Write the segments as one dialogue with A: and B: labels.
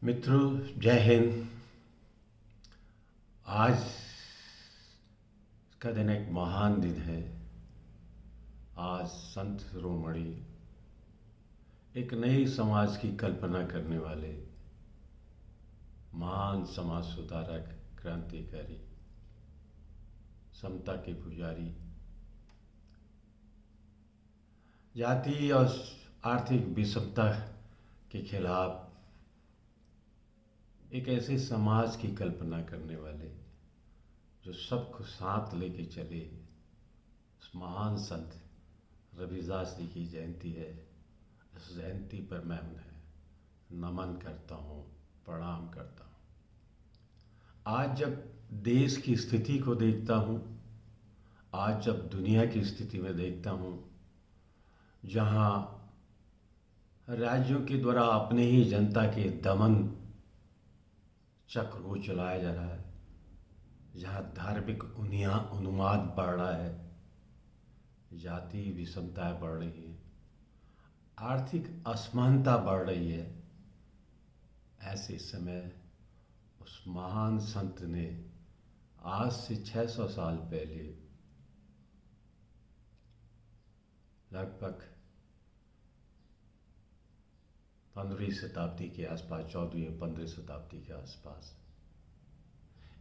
A: मित्रों, जय हिंद। आज का दिन एक महान दिन है। आज संत शिरोमणि एक नई समाज की कल्पना करने वाले महान समाज सुधारक, क्रांतिकारी, समता के पुजारी, जाति और आर्थिक विषमता के खिलाफ एक ऐसे समाज की कल्पना करने वाले जो सबको साथ लेके चले, उस महान संत रविदास जी की जयंती है। इस जयंती पर मैं उन्हें नमन करता हूँ, प्रणाम करता हूँ। आज जब देश की स्थिति को देखता हूँ, आज जब दुनिया की स्थिति में देखता हूँ, जहाँ राज्यों के द्वारा अपने ही जनता के दमन चक्र को चलाया जा रहा है, जहाँ धार्मिक उन्माद बढ़ रहा है, जाति विषमताएं बढ़ रही है, आर्थिक असमानता बढ़ रही है, ऐसे समय उस महान संत ने आज से 600 साल पहले लगभग 15वीं शताब्दी के आसपास, 14वीं और 15वीं शताब्दी के आसपास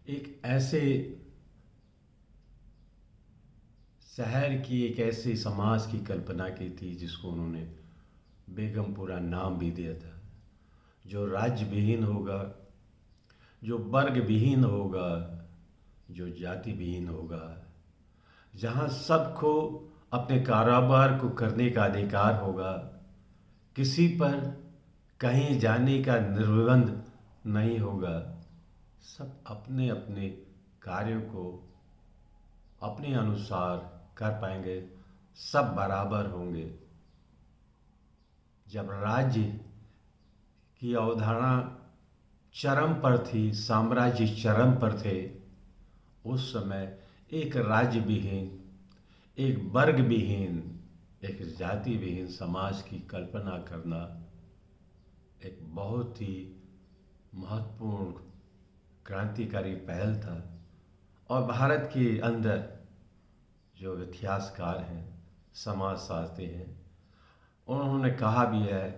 A: एक ऐसे शहर की, एक ऐसे समाज की कल्पना की थी जिसको उन्होंने बेगमपुरा नाम भी दिया था, जो राज्य विहीन होगा, जो वर्ग विहीन होगा, जो जाति विहीन होगा, जहाँ सबको अपने कारोबार को करने का अधिकार होगा, किसी पर कहीं जाने का निर्बंध नहीं होगा, सब अपने अपने कार्यों को अपने अनुसार कर पाएंगे, सब बराबर होंगे। जब राज्य की अवधारणा चरम पर थी, साम्राज्य चरम पर थे, उस समय एक राज्य विहीन, एक वर्ग विहीन, एक जाति विहीन समाज की कल्पना करना एक बहुत ही महत्वपूर्ण क्रांतिकारी पहल था। और भारत के अंदर जो इतिहासकार हैं, समाजशास्त्री हैं, उन्होंने कहा भी है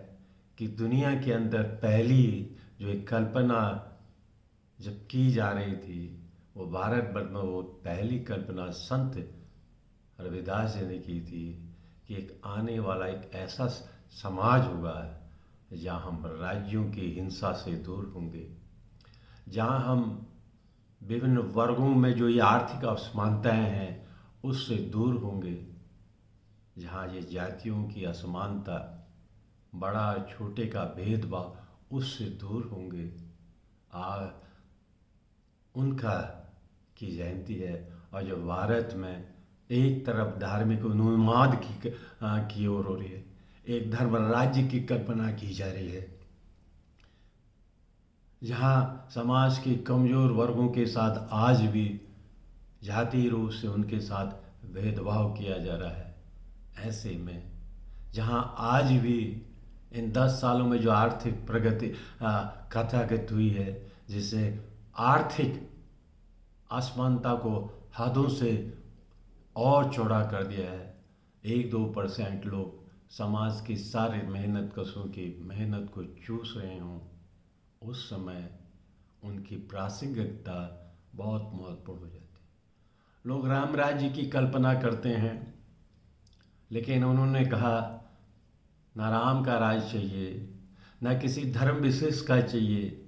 A: कि दुनिया के अंदर पहली जो एक कल्पना जब की जा रही थी, वो भारतवर्ष में वो पहली कल्पना संत रविदास जी ने की थी कि एक आने वाला एक ऐसा समाज होगा जहाँ हम राज्यों की हिंसा से दूर होंगे, जहाँ हम विभिन्न वर्गों में जो ये आर्थिक असमानताएं हैं उससे दूर होंगे, जहाँ ये जातियों की असमानता, बड़ा छोटे का भेदभाव उससे दूर होंगे। उनका की जयंती है। और जो भारत में एक तरफ धार्मिक उन्माद की ओर हो रही है, एक धर्म राज्य की कल्पना की जा रही है, जहाँ समाज के कमज़ोर वर्गों के साथ आज भी जातीय रूप से उनके साथ भेदभाव किया जा रहा है, ऐसे में जहाँ आज भी इन 10 सालों में जो आर्थिक प्रगति कथागत हुई है, जिससे आर्थिक असमानता को हदों से और चौड़ा कर दिया है, 1-2% लोग समाज की सारी मेहनत कशों की मेहनत को चूस रहे हों, उस समय उनकी प्रासंगिकता बहुत महत्वपूर्ण हो जाती है। लोग राम राज्य की कल्पना करते हैं, लेकिन उन्होंने कहा ना राम का राज चाहिए, ना किसी धर्म विशेष का चाहिए।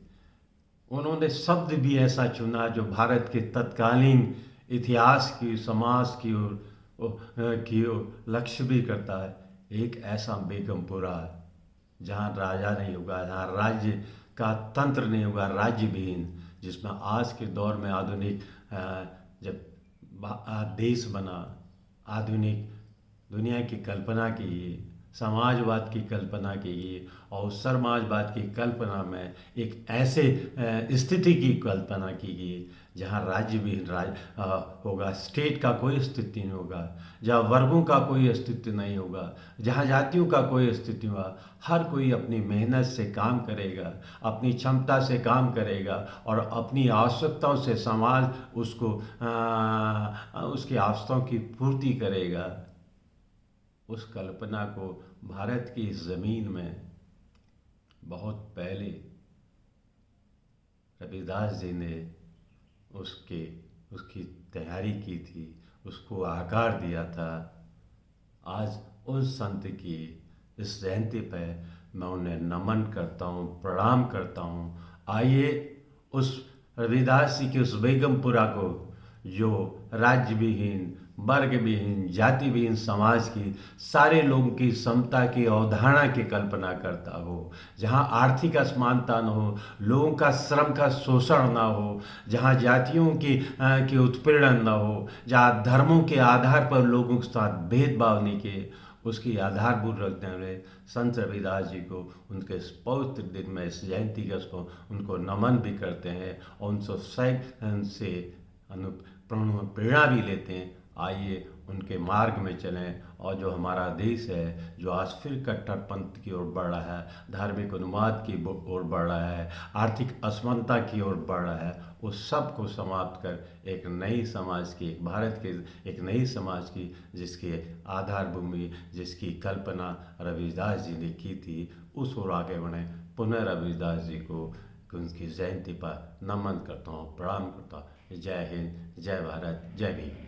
A: उन्होंने शब्द भी ऐसा चुना जो भारत के तत्कालीन इतिहास की, समाज की ओर लक्ष्य भी करता है। एक ऐसा बेगमपुरा जहाँ राजा नहीं होगा, जहाँ राज्य का तंत्र नहीं होगा, राज्य विहीन, जिसमें आज के दौर में आधुनिक जब देश बना, आधुनिक दुनिया की कल्पना की, समाजवाद की कल्पना की गई और समाजवाद की कल्पना में एक ऐसे स्थिति की कल्पना की गई जहाँ राज्य भी होगा, स्टेट का कोई अस्तित्व नहीं होगा, जहाँ वर्गों का कोई अस्तित्व नहीं होगा, जहाँ जातियों का कोई अस्तित्व होगा। हर कोई अपनी मेहनत से काम करेगा, अपनी क्षमता से काम करेगा और अपनी आवश्यकताओं से समाज उसको उसकी आवश्यकताओं की पूर्ति करेगा। उस कल्पना को भारत की इस ज़मीन में बहुत पहले रविदास जी ने उसकी तैयारी की थी, उसको आकार दिया था। आज उस संत की इस जयंती पे मैं उन्हें नमन करता हूँ, प्रणाम करता हूँ। आइए उस रविदास जी के उस बेगमपुरा को जो राज्य विहीन, वर्ग विहीन, जाति विहीन समाज की सारे लोगों की समता की अवधारणा की कल्पना करता हो, जहाँ आर्थिक असमानता न हो, लोगों का श्रम का शोषण न हो, जहाँ जातियों की उत्पीड़न न हो, जहाँ धर्मों के आधार पर लोगों के साथ भेदभाव नहीं किए, उसकी आधारभूत रखने वाले संत रविदास जी को उनके इस पवित्र दिन में, इस जयंती के उसको उनको नमन भी करते हैं और उनसे प्रेरणा भी लेते हैं। आइए उनके मार्ग में चलें और जो हमारा देश है जो आज फिर कट्टरपंथ की ओर बढ़ रहा है, धार्मिक उन्माद की ओर बढ़ रहा है, आर्थिक असमानता की ओर बढ़ रहा है, उस सब को समाप्त कर एक नई समाज की, भारत के एक नई समाज की जिसकी आधार भूमि, जिसकी कल्पना रविदास जी ने की थी, उस ओर आगे बढ़ें। पुनः रविदास जी को उनकी जयंती पर नमन करता हूँ, प्रणाम करता हूँ। जय हिंद, जय भारत, जय भीम।